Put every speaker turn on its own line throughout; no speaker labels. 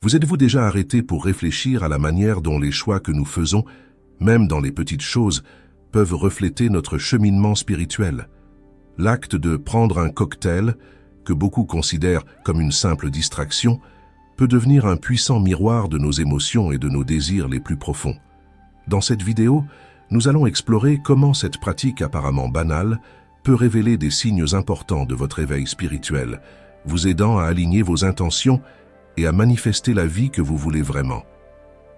Vous êtes-vous déjà arrêté pour réfléchir à la manière dont les choix que nous faisons, même dans les petites choses, peuvent refléter notre cheminement spirituel? L'acte de prendre un cocktail, que beaucoup considèrent comme une simple distraction, peut devenir un puissant miroir de nos émotions et de nos désirs les plus profonds. Dans cette vidéo, nous allons explorer comment cette pratique apparemment banale peut révéler des signes importants de votre éveil spirituel, vous aidant à aligner vos intentions et à manifester la vie que vous voulez vraiment.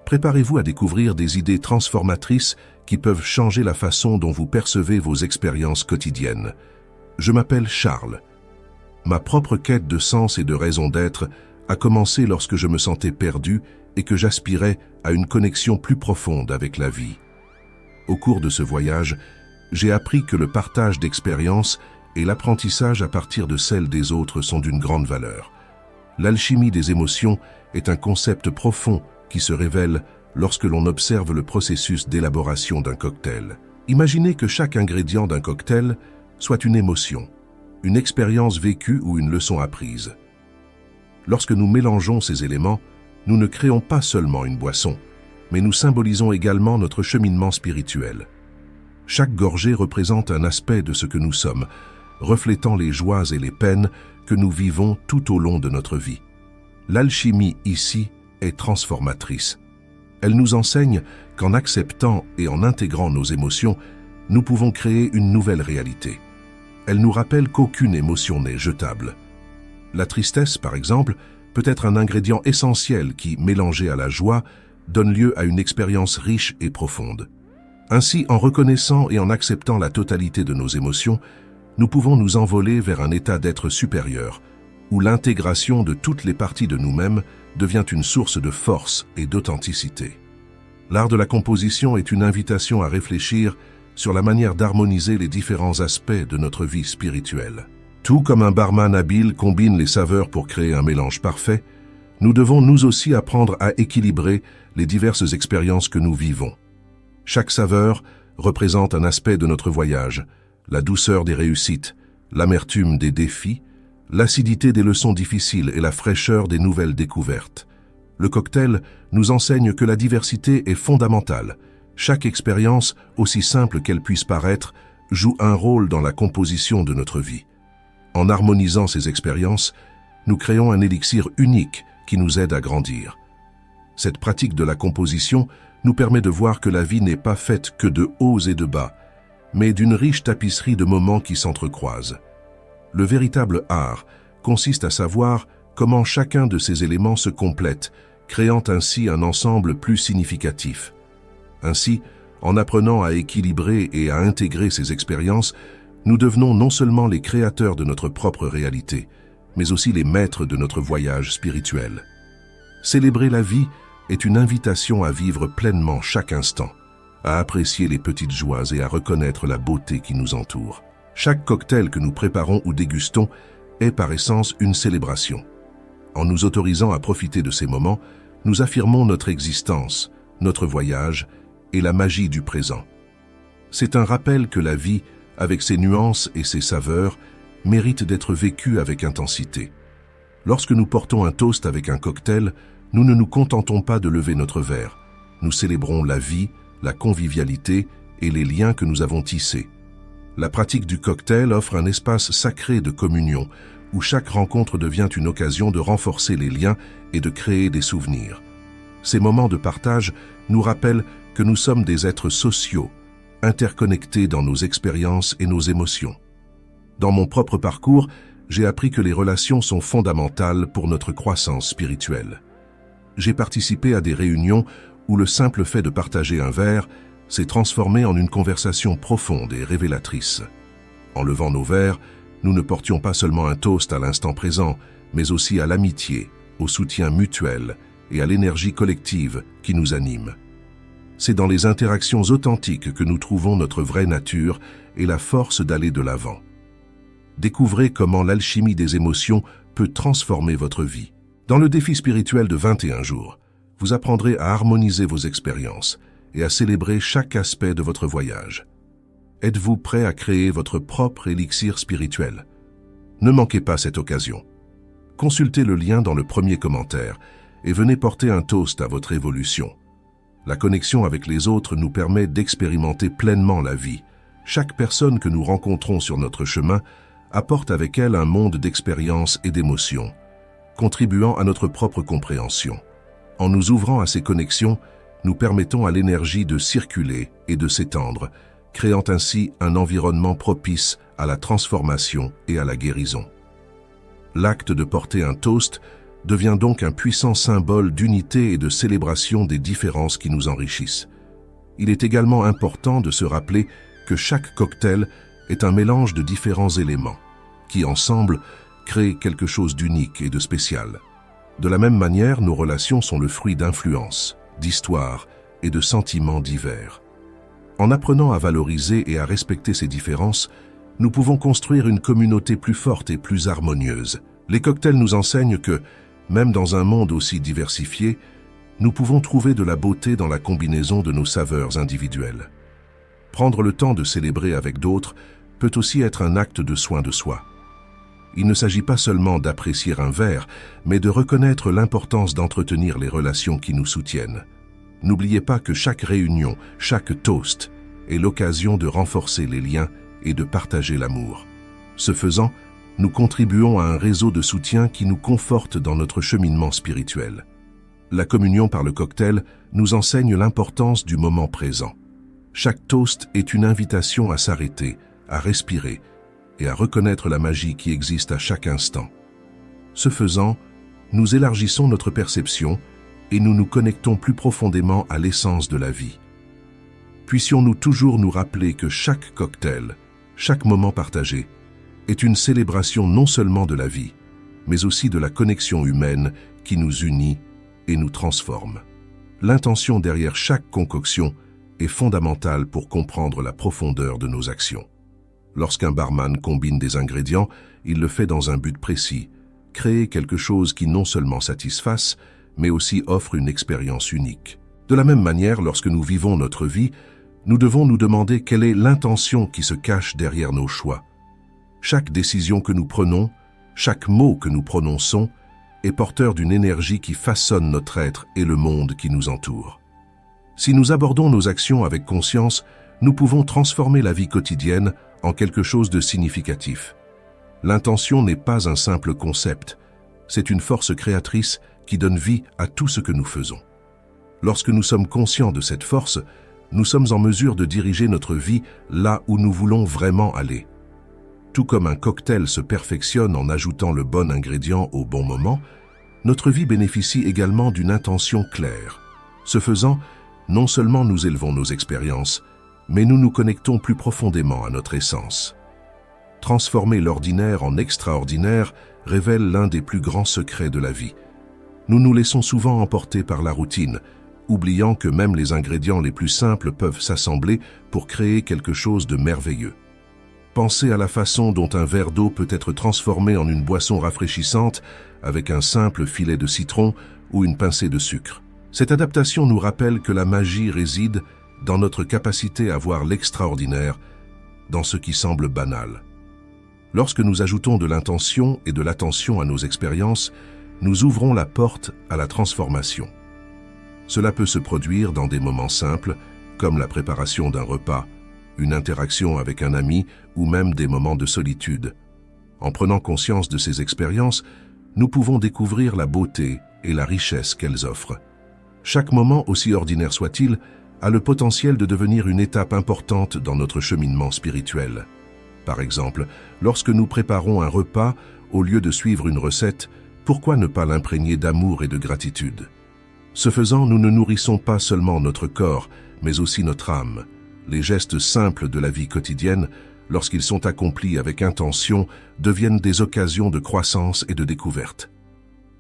Préparez-vous à découvrir des idées transformatrices qui peuvent changer la façon dont vous percevez vos expériences quotidiennes. Je m'appelle Charles. Ma propre quête de sens et de raison d'être a commencé lorsque je me sentais perdu et que j'aspirais à une connexion plus profonde avec la vie. Au cours de ce voyage, j'ai appris que le partage d'expériences et l'apprentissage à partir de celles des autres sont d'une grande valeur. L'alchimie des émotions est un concept profond qui se révèle lorsque l'on observe le processus d'élaboration d'un cocktail. Imaginez que chaque ingrédient d'un cocktail soit une émotion, une expérience vécue ou une leçon apprise. Lorsque nous mélangeons ces éléments, nous ne créons pas seulement une boisson, mais nous symbolisons également notre cheminement spirituel. Chaque gorgée représente un aspect de ce que nous sommes, reflétant les joies et les peines que nous vivons tout au long de notre vie. L'alchimie ici est transformatrice. Elle nous enseigne qu'en acceptant et en intégrant nos émotions, nous pouvons créer une nouvelle réalité. Elle nous rappelle qu'aucune émotion n'est jetable. La tristesse, par exemple, peut être un ingrédient essentiel qui, mélangé à la joie, donne lieu à une expérience riche et profonde. Ainsi, en reconnaissant et en acceptant la totalité de nos émotions, nous pouvons nous envoler vers un état d'être supérieur, où l'intégration de toutes les parties de nous-mêmes devient une source de force et d'authenticité. L'art de la composition est une invitation à réfléchir sur la manière d'harmoniser les différents aspects de notre vie spirituelle. Tout comme un barman habile combine les saveurs pour créer un mélange parfait, nous devons nous aussi apprendre à équilibrer les diverses expériences que nous vivons. Chaque saveur représente un aspect de notre voyage, la douceur des réussites, l'amertume des défis, l'acidité des leçons difficiles et la fraîcheur des nouvelles découvertes. Le cocktail nous enseigne que la diversité est fondamentale. Chaque expérience, aussi simple qu'elle puisse paraître, joue un rôle dans la composition de notre vie. En harmonisant ces expériences, nous créons un élixir unique qui nous aide à grandir. Cette pratique de la composition nous permet de voir que la vie n'est pas faite que de hauts et de bas, mais d'une riche tapisserie de moments qui s'entrecroisent. Le véritable art consiste à savoir comment chacun de ces éléments se complète, créant ainsi un ensemble plus significatif. Ainsi, en apprenant à équilibrer et à intégrer ces expériences, nous devenons non seulement les créateurs de notre propre réalité, mais aussi les maîtres de notre voyage spirituel. Célébrer la vie est une invitation à vivre pleinement chaque instant, à apprécier les petites joies et à reconnaître la beauté qui nous entoure. Chaque cocktail que nous préparons ou dégustons est par essence une célébration. En nous autorisant à profiter de ces moments, nous affirmons notre existence, notre voyage et la magie du présent. C'est un rappel que la vie, avec ses nuances et ses saveurs, mérite d'être vécue avec intensité. Lorsque nous portons un toast avec un cocktail, nous ne nous contentons pas de lever notre verre. Nous célébrons la vie, la convivialité et les liens que nous avons tissés. La pratique du cocktail offre un espace sacré de communion, où chaque rencontre devient une occasion de renforcer les liens et de créer des souvenirs. Ces moments de partage nous rappellent que nous sommes des êtres sociaux, interconnectés dans nos expériences et nos émotions. Dans mon propre parcours, j'ai appris que les relations sont fondamentales pour notre croissance spirituelle. J'ai participé à des réunions où le simple fait de partager un verre s'est transformé en une conversation profonde et révélatrice. En levant nos verres, nous ne portions pas seulement un toast à l'instant présent, mais aussi à l'amitié, au soutien mutuel et à l'énergie collective qui nous anime. C'est dans les interactions authentiques que nous trouvons notre vraie nature et la force d'aller de l'avant. Découvrez comment l'alchimie des émotions peut transformer votre vie. Dans le défi spirituel de 21 jours, vous apprendrez à harmoniser vos expériences et à célébrer chaque aspect de votre voyage. Êtes-vous prêt à créer votre propre élixir spirituel? Ne manquez pas cette occasion. Consultez le lien dans le premier commentaire et venez porter un toast à votre évolution. La connexion avec les autres nous permet d'expérimenter pleinement la vie. Chaque personne que nous rencontrons sur notre chemin apporte avec elle un monde d'expériences et d'émotions, contribuant à notre propre compréhension. En nous ouvrant à ces connexions, nous permettons à l'énergie de circuler et de s'étendre, créant ainsi un environnement propice à la transformation et à la guérison. L'acte de porter un toast devient donc un puissant symbole d'unité et de célébration des différences qui nous enrichissent. Il est également important de se rappeler que chaque cocktail est un mélange de différents éléments, qui ensemble créent quelque chose d'unique et de spécial. De la même manière, nos relations sont le fruit d'influences, d'histoires et de sentiments divers. En apprenant à valoriser et à respecter ces différences, nous pouvons construire une communauté plus forte et plus harmonieuse. Les cocktails nous enseignent que, même dans un monde aussi diversifié, nous pouvons trouver de la beauté dans la combinaison de nos saveurs individuelles. Prendre le temps de célébrer avec d'autres peut aussi être un acte de soin de soi. Il ne s'agit pas seulement d'apprécier un verre, mais de reconnaître l'importance d'entretenir les relations qui nous soutiennent. N'oubliez pas que chaque réunion, chaque toast est l'occasion de renforcer les liens et de partager l'amour. Ce faisant, nous contribuons à un réseau de soutien qui nous conforte dans notre cheminement spirituel. La communion par le cocktail nous enseigne l'importance du moment présent. Chaque toast est une invitation à s'arrêter, à respirer et à reconnaître la magie qui existe à chaque instant. Ce faisant, nous élargissons notre perception et nous nous connectons plus profondément à l'essence de la vie. Puissions-nous toujours nous rappeler que chaque cocktail, chaque moment partagé, est une célébration non seulement de la vie, mais aussi de la connexion humaine qui nous unit et nous transforme. L'intention derrière chaque concoction est fondamentale pour comprendre la profondeur de nos actions. Lorsqu'un barman combine des ingrédients, il le fait dans un but précis, créer quelque chose qui non seulement satisfasse, mais aussi offre une expérience unique. De la même manière, lorsque nous vivons notre vie, nous devons nous demander quelle est l'intention qui se cache derrière nos choix. Chaque décision que nous prenons, chaque mot que nous prononçons, est porteur d'une énergie qui façonne notre être et le monde qui nous entoure. Si nous abordons nos actions avec conscience, nous pouvons transformer la vie quotidienne en quelque chose de significatif. L'intention n'est pas un simple concept, c'est une force créatrice qui donne vie à tout ce que nous faisons. Lorsque nous sommes conscients de cette force, nous sommes en mesure de diriger notre vie là où nous voulons vraiment aller. Tout comme un cocktail se perfectionne en ajoutant le bon ingrédient au bon moment, notre vie bénéficie également d'une intention claire. Ce faisant, non seulement nous élevons nos expériences, mais nous nous connectons plus profondément à notre essence. Transformer l'ordinaire en extraordinaire révèle l'un des plus grands secrets de la vie. Nous nous laissons souvent emporter par la routine, oubliant que même les ingrédients les plus simples peuvent s'assembler pour créer quelque chose de merveilleux. Pensez à la façon dont un verre d'eau peut être transformé en une boisson rafraîchissante avec un simple filet de citron ou une pincée de sucre. Cette adaptation nous rappelle que la magie réside dans notre capacité à voir l'extraordinaire dans ce qui semble banal. Lorsque nous ajoutons de l'intention et de l'attention à nos expériences, nous ouvrons la porte à la transformation. Cela peut se produire dans des moments simples, comme la préparation d'un repas, une interaction avec un ami ou même des moments de solitude. En prenant conscience de ces expériences, nous pouvons découvrir la beauté et la richesse qu'elles offrent. Chaque moment, aussi ordinaire soit-il, a le potentiel de devenir une étape importante dans notre cheminement spirituel. Par exemple, lorsque nous préparons un repas, au lieu de suivre une recette, pourquoi ne pas l'imprégner d'amour et de gratitude? Ce faisant, nous ne nourrissons pas seulement notre corps, mais aussi notre âme. Les gestes simples de la vie quotidienne, lorsqu'ils sont accomplis avec intention, deviennent des occasions de croissance et de découverte.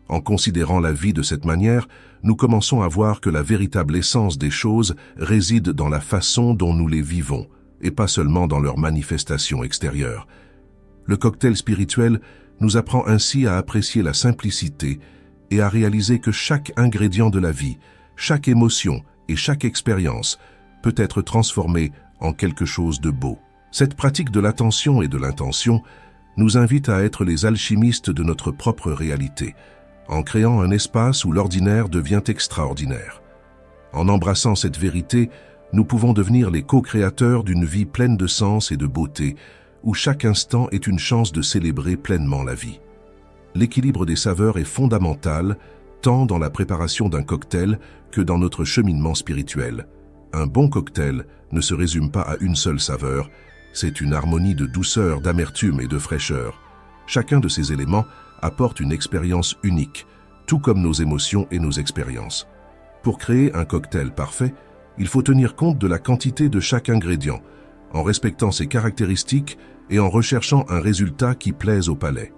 En considérant la vie de cette manière, nous commençons à voir que la véritable essence des choses réside dans la façon dont nous les vivons, et pas seulement dans leur manifestation extérieure. Le cocktail spirituel nous apprend ainsi à apprécier la simplicité et à réaliser que chaque ingrédient de la vie, chaque émotion et chaque expérience peut être transformé en quelque chose de beau. Cette pratique de l'attention et de l'intention nous invite à être les alchimistes de notre propre réalité, en créant un espace où l'ordinaire devient extraordinaire. En embrassant cette vérité, nous pouvons devenir les co-créateurs d'une vie pleine de sens et de beauté, où chaque instant est une chance de célébrer pleinement la vie. L'équilibre des saveurs est fondamental, tant dans la préparation d'un cocktail que dans notre cheminement spirituel. Un bon cocktail ne se résume pas à une seule saveur, c'est une harmonie de douceur, d'amertume et de fraîcheur. Chacun de ces éléments apporte une expérience unique, tout comme nos émotions et nos expériences. Pour créer un cocktail parfait, il faut tenir compte de la quantité de chaque ingrédient, en respectant ses caractéristiques et en recherchant un résultat qui plaise au palais.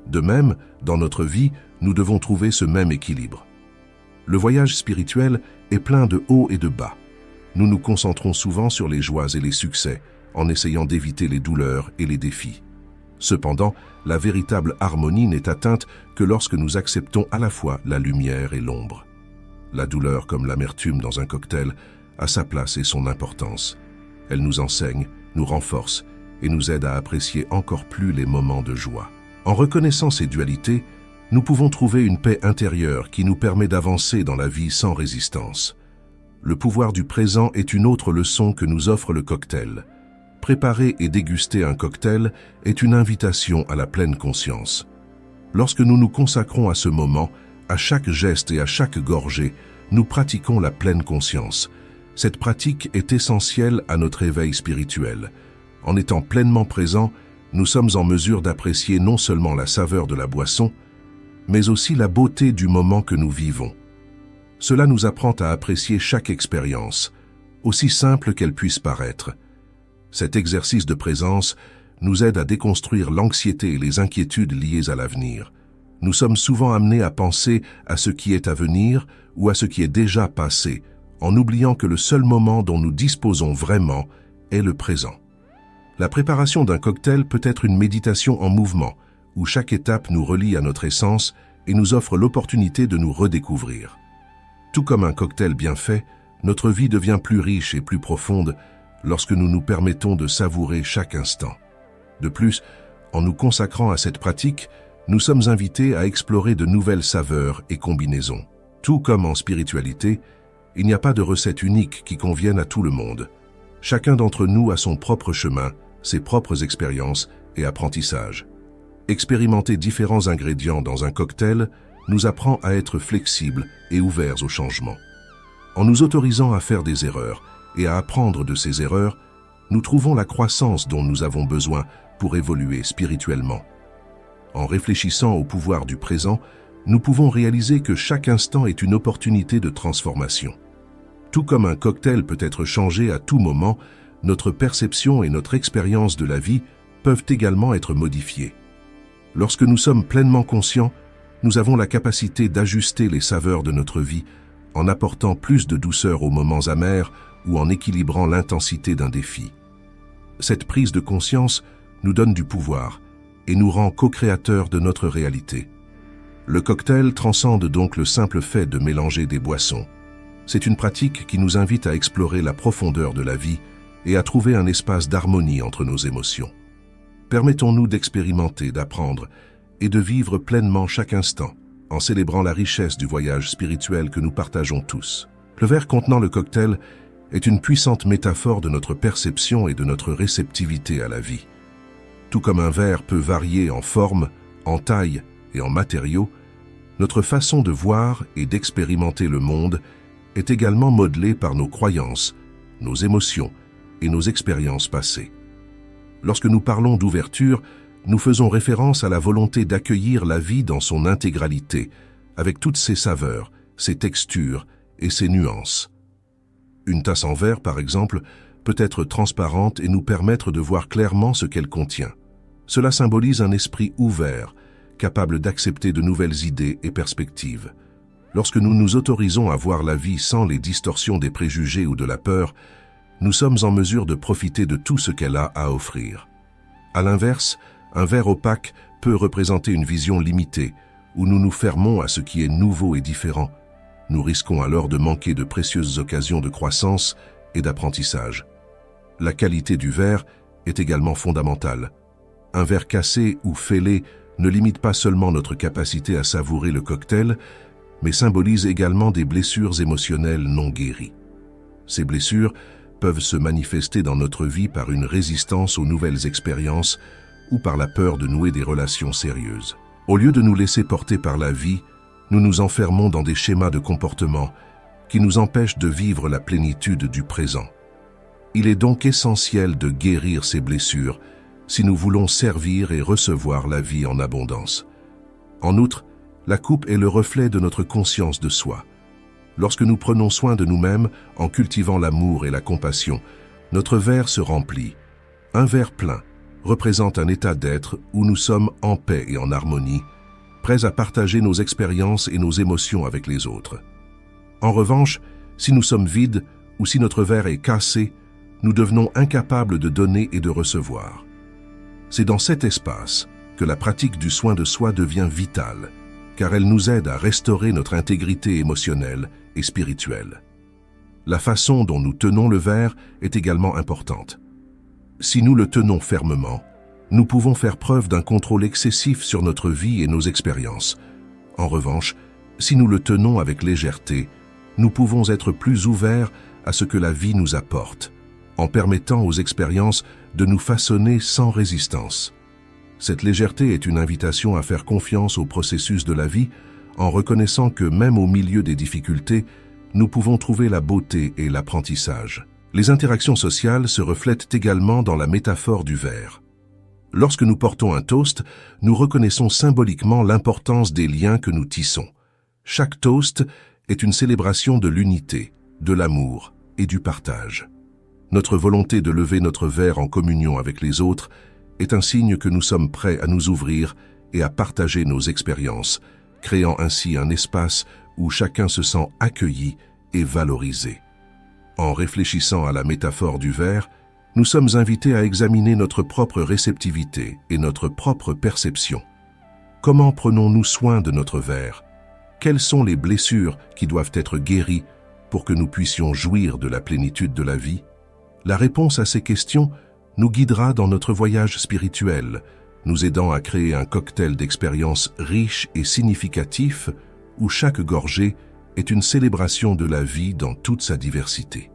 De même, dans notre vie, nous devons trouver ce même équilibre. Le voyage spirituel est plein de hauts et de bas. Nous nous concentrons souvent sur les joies et les succès, en essayant d'éviter les douleurs et les défis. Cependant, la véritable harmonie n'est atteinte que lorsque nous acceptons à la fois la lumière et l'ombre. La douleur, comme l'amertume dans un cocktail, a sa place et son importance. Elle nous enseigne, nous renforce et nous aide à apprécier encore plus les moments de joie. En reconnaissant ces dualités, nous pouvons trouver une paix intérieure qui nous permet d'avancer dans la vie sans résistance. Le pouvoir du présent est une autre leçon que nous offre le cocktail. Préparer et déguster un cocktail est une invitation à la pleine conscience. Lorsque nous nous consacrons à ce moment, à chaque geste et à chaque gorgée, nous pratiquons la pleine conscience. Cette pratique est essentielle à notre éveil spirituel. En étant pleinement présents, nous sommes en mesure d'apprécier non seulement la saveur de la boisson, mais aussi la beauté du moment que nous vivons. Cela nous apprend à apprécier chaque expérience, aussi simple qu'elle puisse paraître. Cet exercice de présence nous aide à déconstruire l'anxiété et les inquiétudes liées à l'avenir. Nous sommes souvent amenés à penser à ce qui est à venir ou à ce qui est déjà passé, en oubliant que le seul moment dont nous disposons vraiment est le présent. La préparation d'un cocktail peut être une méditation en mouvement, où chaque étape nous relie à notre essence et nous offre l'opportunité de nous redécouvrir. Tout comme un cocktail bien fait, notre vie devient plus riche et plus profonde lorsque nous nous permettons de savourer chaque instant. De plus, en nous consacrant à cette pratique, nous sommes invités à explorer de nouvelles saveurs et combinaisons. Tout comme en spiritualité, il n'y a pas de recette unique qui convienne à tout le monde. Chacun d'entre nous a son propre chemin, ses propres expériences et apprentissages. Expérimenter différents ingrédients dans un cocktail nous apprend à être flexibles et ouverts au changement. En nous autorisant à faire des erreurs et à apprendre de ces erreurs, nous trouvons la croissance dont nous avons besoin pour évoluer spirituellement. En réfléchissant au pouvoir du présent, nous pouvons réaliser que chaque instant est une opportunité de transformation. Tout comme un cocktail peut être changé à tout moment, notre perception et notre expérience de la vie peuvent également être modifiées. Lorsque nous sommes pleinement conscients, nous avons la capacité d'ajuster les saveurs de notre vie en apportant plus de douceur aux moments amers ou en équilibrant l'intensité d'un défi. Cette prise de conscience nous donne du pouvoir et nous rend co-créateurs de notre réalité. Le cocktail transcende donc le simple fait de mélanger des boissons. C'est une pratique qui nous invite à explorer la profondeur de la vie et à trouver un espace d'harmonie entre nos émotions. Permettons-nous d'expérimenter, d'apprendre et de vivre pleinement chaque instant, en célébrant la richesse du voyage spirituel que nous partageons tous. Le verre contenant le cocktail est une puissante métaphore de notre perception et de notre réceptivité à la vie. Tout comme un verre peut varier en forme, en taille et en matériaux, notre façon de voir et d'expérimenter le monde est également modelée par nos croyances, nos émotions et nos expériences passées. Lorsque nous parlons d'ouverture, nous faisons référence à la volonté d'accueillir la vie dans son intégralité, avec toutes ses saveurs, ses textures et ses nuances. Une tasse en verre, par exemple, peut être transparente et nous permettre de voir clairement ce qu'elle contient. Cela symbolise un esprit ouvert, capable d'accepter de nouvelles idées et perspectives. Lorsque nous nous autorisons à voir la vie sans les distorsions des préjugés ou de la peur, nous sommes en mesure de profiter de tout ce qu'elle a à offrir. À l'inverse, un verre opaque peut représenter une vision limitée, où nous nous fermons à ce qui est nouveau et différent. Nous risquons alors de manquer de précieuses occasions de croissance et d'apprentissage. La qualité du verre est également fondamentale. Un verre cassé ou fêlé ne limite pas seulement notre capacité à savourer le cocktail, mais symbolise également des blessures émotionnelles non guéries. Ces blessures peuvent se manifester dans notre vie par une résistance aux nouvelles expériences ou par la peur de nouer des relations sérieuses. Au lieu de nous laisser porter par la vie, nous nous enfermons dans des schémas de comportement qui nous empêchent de vivre la plénitude du présent. Il est donc essentiel de guérir ces blessures si nous voulons servir et recevoir la vie en abondance. En outre, la coupe est le reflet de notre conscience de soi. Lorsque nous prenons soin de nous-mêmes en cultivant l'amour et la compassion, notre verre se remplit. Un verre plein représente un état d'être où nous sommes en paix et en harmonie, prêts à partager nos expériences et nos émotions avec les autres. En revanche, si nous sommes vides ou si notre verre est cassé, nous devenons incapables de donner et de recevoir. C'est dans cet espace que la pratique du soin de soi devient vitale, car elle nous aide à restaurer notre intégrité émotionnelle et spirituelle. La façon dont nous tenons le verre est également importante. Si nous le tenons fermement, nous pouvons faire preuve d'un contrôle excessif sur notre vie et nos expériences. En revanche, si nous le tenons avec légèreté, nous pouvons être plus ouverts à ce que la vie nous apporte, en permettant aux expériences de nous façonner sans résistance. Cette légèreté est une invitation à faire confiance au processus de la vie, en reconnaissant que même au milieu des difficultés, nous pouvons trouver la beauté et l'apprentissage. Les interactions sociales se reflètent également dans la métaphore du verre. Lorsque nous portons un toast, nous reconnaissons symboliquement l'importance des liens que nous tissons. Chaque toast est une célébration de l'unité, de l'amour et du partage. Notre volonté de lever notre verre en communion avec les autres est un signe que nous sommes prêts à nous ouvrir et à partager nos expériences, créant ainsi un espace où chacun se sent accueilli et valorisé. En réfléchissant à la métaphore du verre, nous sommes invités à examiner notre propre réceptivité et notre propre perception. Comment prenons-nous soin de notre verre? Quelles sont les blessures qui doivent être guéries pour que nous puissions jouir de la plénitude de la vie? La réponse à ces questions nous guidera dans notre voyage spirituel, nous aidant à créer un cocktail d'expériences riches et significatifs où chaque gorgée est une célébration de la vie dans toute sa diversité.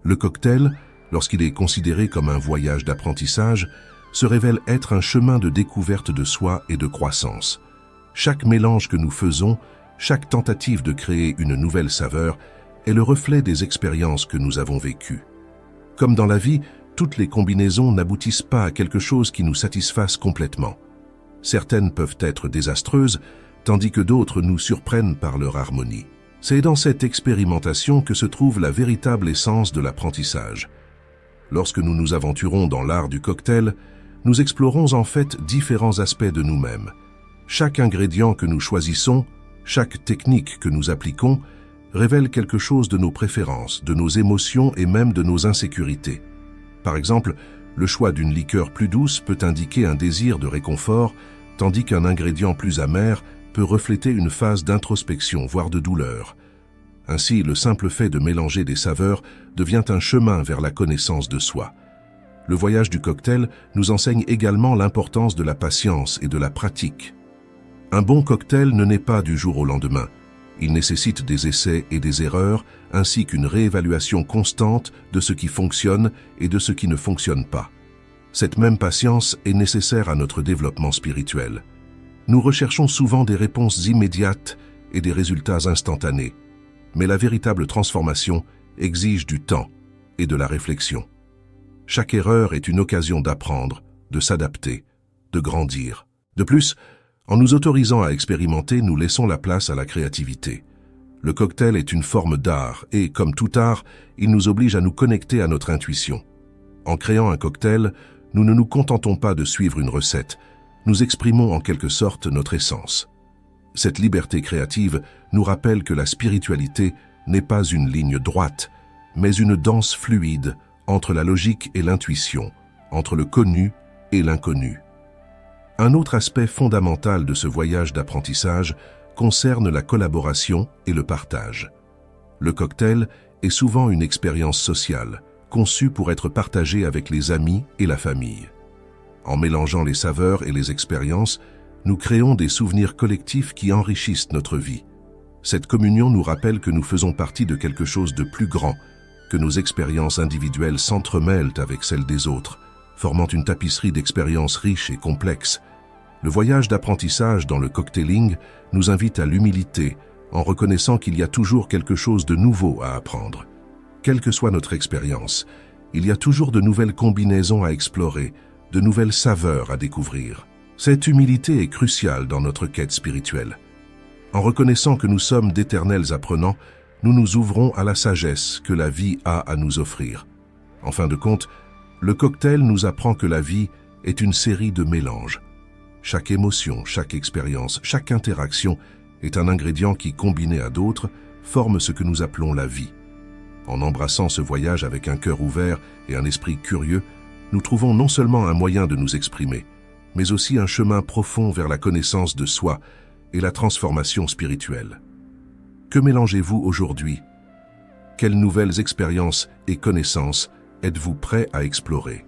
Le cocktail, lorsqu'il est considéré comme un voyage d'apprentissage, se révèle être un chemin de découverte de soi et de croissance. Chaque mélange que nous faisons, chaque tentative de créer une nouvelle saveur est le reflet des expériences que nous avons vécues. Comme dans la vie, toutes les combinaisons n'aboutissent pas à quelque chose qui nous satisfasse complètement. Certaines peuvent être désastreuses, tandis que d'autres nous surprennent par leur harmonie. C'est dans cette expérimentation que se trouve la véritable essence de l'apprentissage. Lorsque nous nous aventurons dans l'art du cocktail, nous explorons en fait différents aspects de nous-mêmes. Chaque ingrédient que nous choisissons, chaque technique que nous appliquons, révèle quelque chose de nos préférences, de nos émotions et même de nos insécurités. Par exemple, le choix d'une liqueur plus douce peut indiquer un désir de réconfort, tandis qu'un ingrédient plus amer peut refléter une phase d'introspection, voire de douleur. Ainsi, le simple fait de mélanger des saveurs devient un chemin vers la connaissance de soi. Le voyage du cocktail nous enseigne également l'importance de la patience et de la pratique. Un bon cocktail ne naît pas du jour au lendemain. Il nécessite des essais et des erreurs, ainsi qu'une réévaluation constante de ce qui fonctionne et de ce qui ne fonctionne pas. Cette même patience est nécessaire à notre développement spirituel. Nous recherchons souvent des réponses immédiates et des résultats instantanés, mais la véritable transformation exige du temps et de la réflexion. Chaque erreur est une occasion d'apprendre, de s'adapter, de grandir. De plus, en nous autorisant à expérimenter, nous laissons la place à la créativité. Le cocktail est une forme d'art et, comme tout art, il nous oblige à nous connecter à notre intuition. En créant un cocktail, nous ne nous contentons pas de suivre une recette, nous exprimons en quelque sorte notre essence. Cette liberté créative nous rappelle que la spiritualité n'est pas une ligne droite, mais une danse fluide entre la logique et l'intuition, entre le connu et l'inconnu. Un autre aspect fondamental de ce voyage d'apprentissage concerne la collaboration et le partage. Le cocktail est souvent une expérience sociale, conçue pour être partagée avec les amis et la famille. En mélangeant les saveurs et les expériences, Nous créons des souvenirs collectifs qui enrichissent notre vie. Cette communion nous rappelle que nous faisons partie de quelque chose de plus grand, que nos expériences individuelles s'entremêlent avec celles des autres, formant une tapisserie d'expériences riches et complexes. Le voyage d'apprentissage dans le cocktailing nous invite à l'humilité, en reconnaissant qu'il y a toujours quelque chose de nouveau à apprendre. Quelle que soit notre expérience, il y a toujours de nouvelles combinaisons à explorer, de nouvelles saveurs à découvrir. Cette humilité est cruciale dans notre quête spirituelle. En reconnaissant que nous sommes d'éternels apprenants, nous nous ouvrons à la sagesse que la vie a à nous offrir. En fin de compte, le cocktail nous apprend que la vie est une série de mélanges. Chaque émotion, chaque expérience, chaque interaction est un ingrédient qui, combiné à d'autres, forme ce que nous appelons la vie. En embrassant ce voyage avec un cœur ouvert et un esprit curieux, nous trouvons non seulement un moyen de nous exprimer, mais aussi un chemin profond vers la connaissance de soi et la transformation spirituelle. Que mélangez-vous aujourd'hui? Quelles nouvelles expériences et connaissances êtes-vous prêt à explorer?